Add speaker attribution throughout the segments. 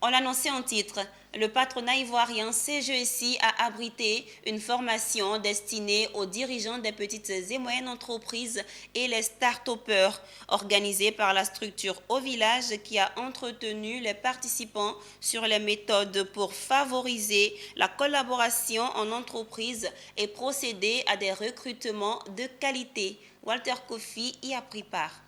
Speaker 1: On l'annonçait en titre, le patronat ivoirien CGESI a abrité une formation destinée aux dirigeants des petites et moyennes entreprises et les start-upers, organisée par la structure Au Village qui a entretenu les participants sur les méthodes pour favoriser la collaboration en entreprise et procéder à des recrutements de qualité. Walter Kofi y a pris part.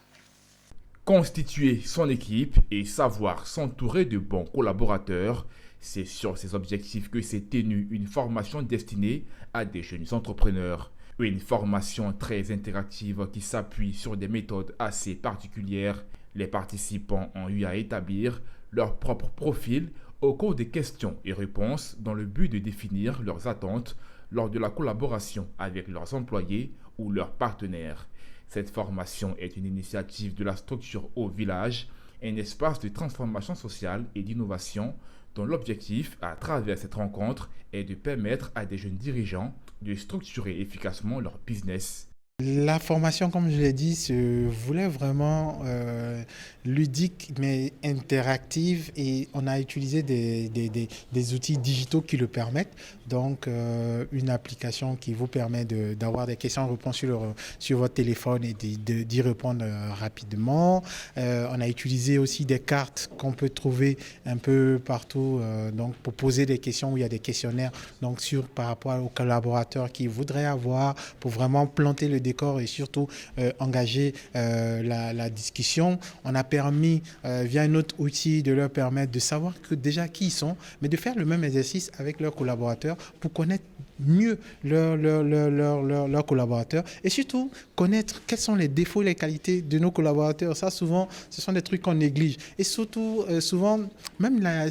Speaker 2: Constituer son équipe et savoir s'entourer de bons collaborateurs, c'est sur ces objectifs que s'est tenue une formation destinée à des jeunes entrepreneurs. Une formation très interactive qui s'appuie sur des méthodes assez particulières. Les participants ont eu à établir leur propre profil au cours des questions et réponses dans le but de définir leurs attentes lors de la collaboration avec leurs employés ou leurs partenaires. Cette formation est une initiative de la structure Au Village, un espace de transformation sociale et d'innovation dont l'objectif, à travers cette rencontre, est de permettre à des jeunes dirigeants de structurer efficacement leur business.
Speaker 3: La formation, comme je l'ai dit, se voulait vraiment ludique mais interactive et on a utilisé des outils digitaux qui le permettent. Donc, une application qui vous permet d'avoir des questions-réponses sur votre téléphone et d'y répondre rapidement. On a utilisé aussi des cartes qu'on peut trouver un peu partout donc pour poser des questions où il y a des questionnaires donc par rapport aux collaborateurs qui voudraient avoir pour vraiment planter le décor et surtout engager la discussion. On a permis, via un autre outil, de leur permettre de savoir déjà qui ils sont, mais de faire le même exercice avec leurs collaborateurs pour connaître mieux leurs collaborateurs et surtout connaître quels sont les défauts et les qualités de nos collaborateurs. Ça, souvent, ce sont des trucs qu'on néglige. Et surtout, souvent,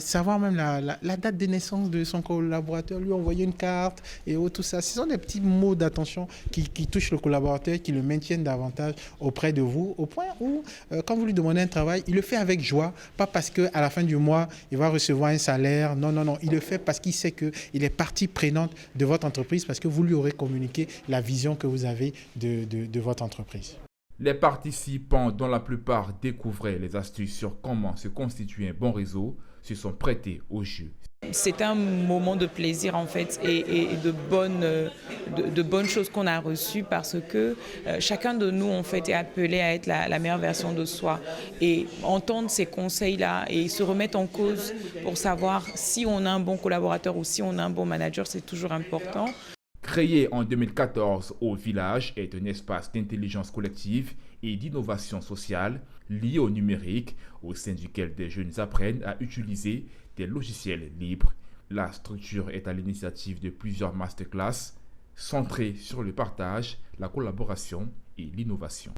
Speaker 3: savoir même la date de naissance de son collaborateur, lui envoyer une carte et tout ça. Ce sont des petits mots d'attention qui touchent le collaborateur, qui le maintiennent davantage auprès de vous, au point où, quand vous lui demandez un travail, il le fait avec joie, pas parce qu'à la fin du mois, il va recevoir un salaire. Non, non, non. Il le fait parce qu'il sait qu'il est partie prenante de votre entreprise, parce que vous lui aurez communiqué la vision que vous avez de votre entreprise.
Speaker 2: Les participants, dont la plupart découvraient les astuces sur comment se constituer un bon réseau, se sont prêtés au jeu.
Speaker 4: C'est un moment de plaisir en fait et de bonnes choses qu'on a reçues parce que chacun de nous en fait est appelé à être la meilleure version de soi et entendre ces conseils-là et se remettre en cause pour savoir si on a un bon collaborateur ou si on a un bon manager, c'est toujours important.
Speaker 2: Créé en 2014 Au Village est un espace d'intelligence collective et d'innovation sociale lié au numérique au sein duquel des jeunes apprennent à utiliser des logiciels libres. La structure est à l'initiative de plusieurs masterclass centrées sur le partage, la collaboration et l'innovation.